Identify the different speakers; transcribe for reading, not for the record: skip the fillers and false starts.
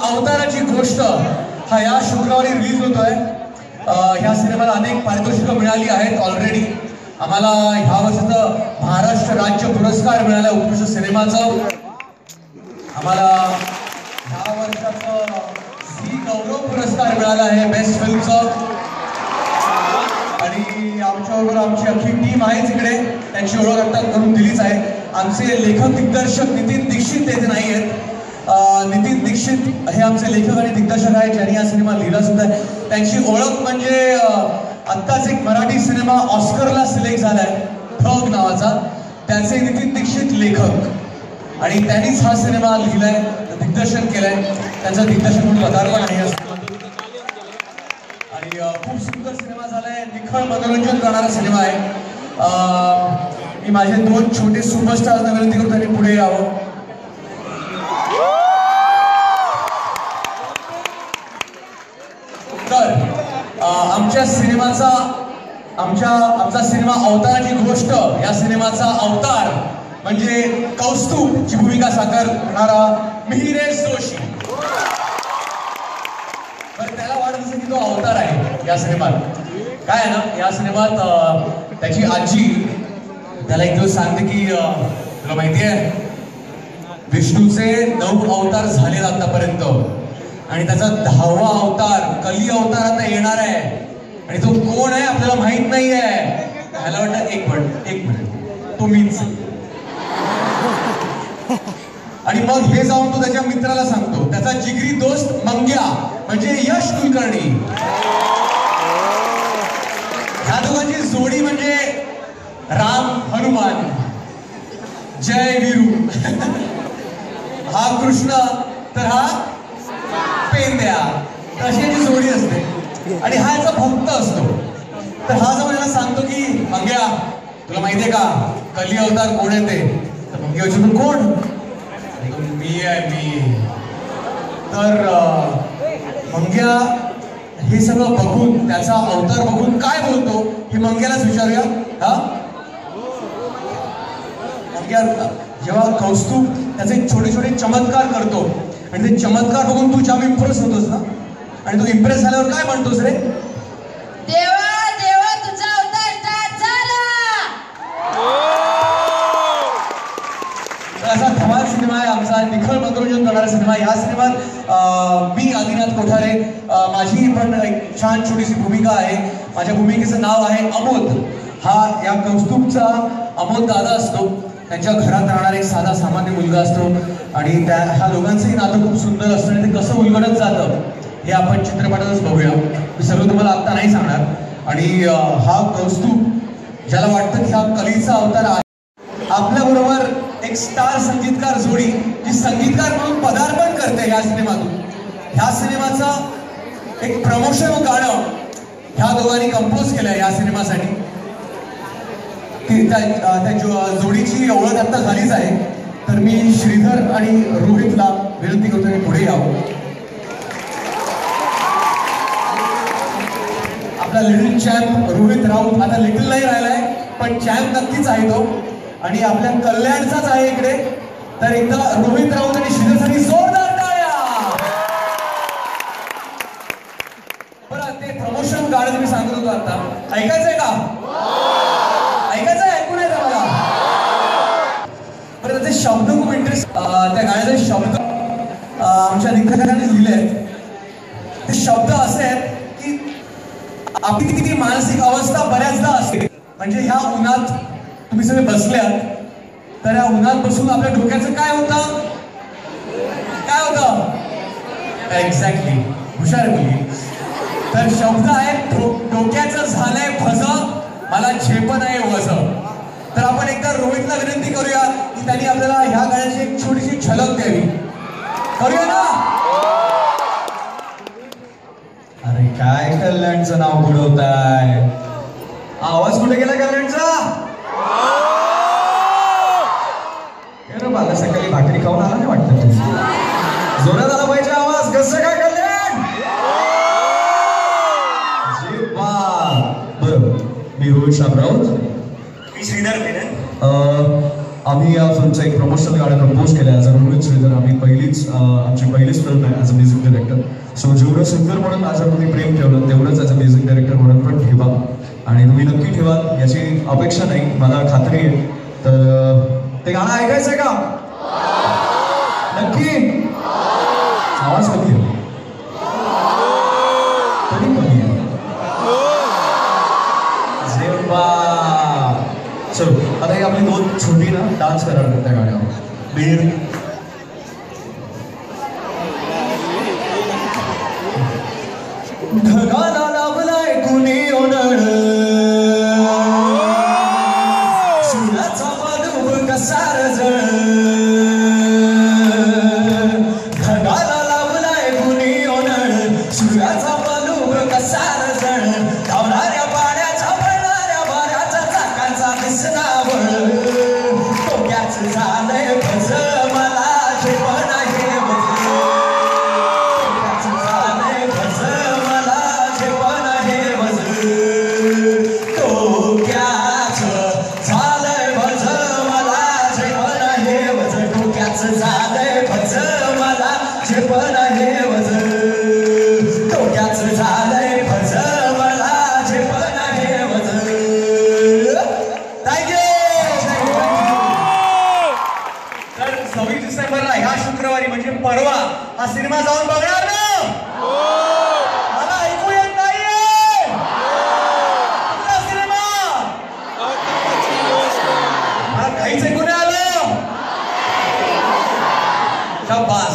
Speaker 1: अवताराची गोष्ट हा या शुक्रवारी रिलीज होतोय। ह्या सिनेमाला अनेक पारितोषिकं मिळाली आहेत ऑलरेडी। आम्हाला ह्या वर्षाचं महाराष्ट्र राज्य पुरस्कार मिळाला उत्कृष्ट सिनेमाचं। आम्हाला ह्या वर्षाचं झी गौरव पुरस्कार मिळाला आहे बेस्ट फिल्मचं। आणि आमच्याबरोबर आमची अख्खी टीम आहे तिकडे, त्यांची ओळख आता करून दिलीच आहे। आमचे लेखक दिग्दर्शक नितीन दीक्षित तेथे नाही आहेत। नितीन दीक्षित हे आमचे लेखक आणि दिग्दर्शक आहेत, ज्यांनी हा सिनेमा लिहिला सुद्धा आहे। त्यांची ओळख म्हणजे आत्ताच एक मराठी सिनेमा ऑस्करला सिलेक्ट झालाय ठग नावाचा, त्याचे नितीन दीक्षित लेखक आणि त्यांनीच हा सिनेमा लिहिलाय, दिग्दर्शन केलंय। त्यांचं दिग्दर्शन म्हणून पदार्पण आहे आणि खूप सुंदर सिनेमा झालाय, निखळ मनोरंजन करणारा सिनेमा आहे। मी माझे दोन छोटे सुपरस्टार्सना विनंती करतो त्यांनी पुढे यावं। तर आमच्या सिनेमाचा आमचा सिनेमा अवताराची गोष्ट, या सिनेमाचा अवतार म्हणजे कौस्तुभची भूमिका साकारणारा मिहिरेश जोशी। तर त्याला वाटत असेल की तो अवतार आहे या सिनेमात। काय आहे ना, या सिनेमात त्याची आजी त्याला एक दिवस सांगते की तुला माहिती आहे विष्णूचे 9 अवतार झाले आतापर्यंत आणि त्याचा 10वा अवतार कली अवतार आता येणार आहे आणि तो कोण आहे आपल्याला माहित नाही आहे। त्याला वाटतं एक मिनिट तो मीच। आणि मग हे जाऊन तो त्याच्या मित्राला सांगतो, त्याचा जिगरी दोस्त मंग्या म्हणजे यश कुलकर्णी। ह्या दोघांची जोडी म्हणजे राम हनुमान, जय वीरू। हा कृष्ण तर हा पेंद्या, तशाची जोडी असते। आणि हा याचा भक्त असतो। तर हा जाऊन याला सांगतो की मंग्या तुला माहितीये का कली अवतार कोण येते? तर मंग्या विचारतो कोण? मी आहे मी। तर मंग्या हे सगळं बघून, त्याचा अवतार बघून काय बोलतो हे मंग्यालाच विचारूया। हा मंग्या जेव्हा कौस्तुभ त्याचे छोटे छोटे चमत्कार करतो आणि ते चमत्कार बघून तू जाम इम्प्रेस होतोस ना, आणि तू इम्प्रेस झाल्यावर काय म्हणतोस रे?
Speaker 2: देवा देवा तुझा अवतार स्टार्ट झाला।
Speaker 1: असा धमाल सिनेमा आहे आमचा, निखळ मनोरंजन करणारा सिनेमा। ह्या सिनेमात मी आदिनाथ कोठारे, माझी पण एक छान छोटीशी भूमिका आहे। माझ्या भूमिकेचं नाव आहे अमोद। हा या कौस्तुभचा अमोद दादा असतो, त्यांच्या घरात राहणारा एक साधा सामान्य मुलगा असतो आणि ह्या दोघांचंही नातं खूप सुंदर असतं आणि ते कसं उलगडत जातं हे आपण चित्रपटातच बघूया। मी सगळं तुम्हाला आत्ता नाही सांगणार। आणि हा कौस्तुभ ज्याला वाटतं की हा कलीचा अवतार आहे, आपल्या बरोबर एक स्टार संगीतकार जोडी जी संगीतकार म्हणून पदार्पण करते या सिनेमातून. ह्या सिनेमाचं एक प्रमोशन गाणं ह्या दोघांनी कंपोज केलंय या सिनेमासाठी. त्या जोडीची ओळख आता झालीच आहे. तर मी श्रीधर आणि रोहितला विनंती करतो की पुढे यावं. आपला लिटिल चॅम्प रोहित राऊत आता लिटिल नाही राहिलाय पण चॅम्प नक्कीच आहे तो आणि आपल्या कल्याणचाच आहे इकडे. तर एकदा रोहित राऊत आणि श्रीधरसाठी जोरदार टाळ्या. बरं ते प्रमोशन गाणं तुम्ही सांगत होतो आता ऐकायचंय का? ऐकायचंय? ऐकून आहे मला. बरं त्याचे शब्द खूप इंटरेस्ट. त्या गाण्याचे शब्द आमच्या लेखकाने लिहिले आहेत. ते शब्द असे आहेत की आपली किती मानसिक अवस्था बऱ्याचदा असते. म्हणजे ह्या उन्हात तुम्ही सगळे बसल्यात तर ह्या उन्हात बसून आपल्या डोक्याचं काय होतं? काय होतं? एक्झॅक्टली, हुशार मुली. तर शब्द आहेत डोक्याचं झालंय भज, मला झेप नाही वज. तर आपण एकदा रोहितला विनंती करूया की त्यांनी आपल्याला ह्या गाण्याची एक छोटीशी झलक द्यावी. करूया ना?
Speaker 3: अरे काय कल्याणचं नाव बुडवताय? आवाज कुठे गेला कल्याणचा? मला सकाळी भाकरी खाऊन आला नाही वाटतं तुम्ही. जोरात आला पाहिजे आवाज. कसं काय कल्याण? बरोबर. मी रोहित शामराव.
Speaker 1: मी श्रीधर मेनन.
Speaker 3: आम्ही या फिल्मचं एक प्रमोशनल गाणं कंपोज केलं ॲज अ रोहित श्रीधर. आम्ही आमची पहिलीच फिल्म आहे as a music director. So जेवढं सिंगर म्हणून माझ्यावर तुम्ही प्रेम ठेवलं तेवढंच ॲज अ म्युझिक डायरेक्टर म्हणून पण ठेवा आणि तुम्ही नक्की ठेवा याची अपेक्षा नाही, मला खात्री आहे. तर ते गाणं ऐकायचंय का? नक्की? आवाज कमी आहे तरी कमी आहे. चलो आता हे आपली दोन छोटी ना डान्स करणार त्या गाण्यावर. बीर ढगाला लावलाय कुणी ओनळ, सूर्याचा बालूब कसा रजळ. ढगाला लावलाय कुणी ओनळ, सूर्याचा बालूब कसा रजळ. धावणाऱ्या पाण्याचा वळणाऱ्या वाऱ्याचा चाकांचा दिसला वळ. डोक्याचं झालंय भज, मला झेपण आहे वज. डोक्याचं झालंय भज, मला झेपण आहे वज. डोक्याचं झालंय भज, मला झेपण आहे वज. डोक्याचं झालंय भज, मला झेपण आहे वज. डोक्याचं झालंय भज, मला झेपण आहे वज. थँक्यू.
Speaker 1: तर 26 डिसेंबरला ह्या शुक्रवारी म्हणजे परवा हा सिनेमा जाऊन बघणार ना? मला ऐकू येत नाहीये. कुठला सिनेमा? मला काहीच ऐकू नाही आलं. शाबास.